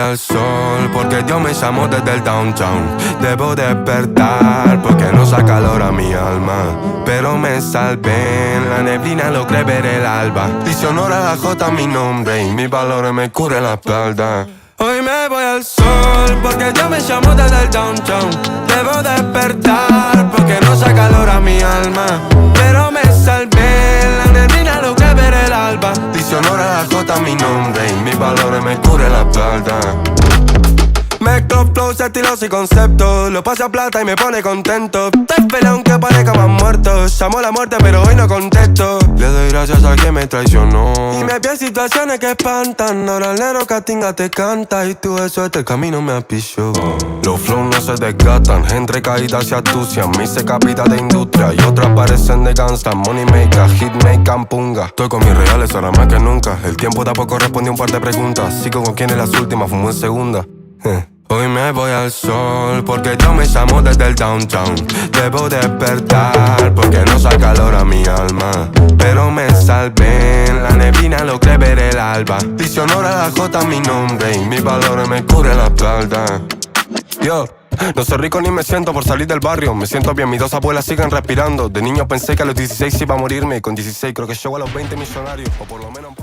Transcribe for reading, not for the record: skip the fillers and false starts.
al sol, porque Dios me llamó desde el downtown. Debo despertar, porque no saca calor a mi alma. Pero me salvé, en la neblina logré ver el alba. Dice honor a la J mi nombre y mis valores me cubre la espalda. Hoy me voy al sol, porque Dios me llamó desde el downtown. Debo despertar, porque no saca calor a mi alma. Pero me salvé, en la neblina logré ver el alba. Dice honor a la J mi nombre y mis valores me cubre la espalda. Mezclo flows, estilos y conceptos. Lo paso a plata y me pone contento. Te esperé aunque parezca más muerto. Llamo a la muerte pero hoy no contesto. Le doy gracias a quien me traicionó. Y me vi en situaciones que espantan. Ahora el negro Catinga te canta. Y tú eso este camino me apichó. Los flows no se desgastan. Entre caídas y astucias. Me hice capita de industria. Y otras parecen de gangsta. Money maker, hit maker, punga. Estoy con mis reales ahora más que nunca. El tiempo tampoco respondió un par de preguntas. Sigo con quien es las últimas, fumo en segunda. Hoy me voy al sol, porque Dios me llamó desde el downtown. Debo despertar, porque no saca calor a mi alma. Pero me salvé, en la neblina logré ver el alba. Dice honor a la J mi nombre y mis valores me cubren la espalda. Yo no soy rico ni me siento por salir del barrio. Me siento bien, mis dos abuelas siguen respirando. De niño pensé que a los 16 iba a morirme. Y con 16 creo que llego a los 20 millonarios. O por lo menos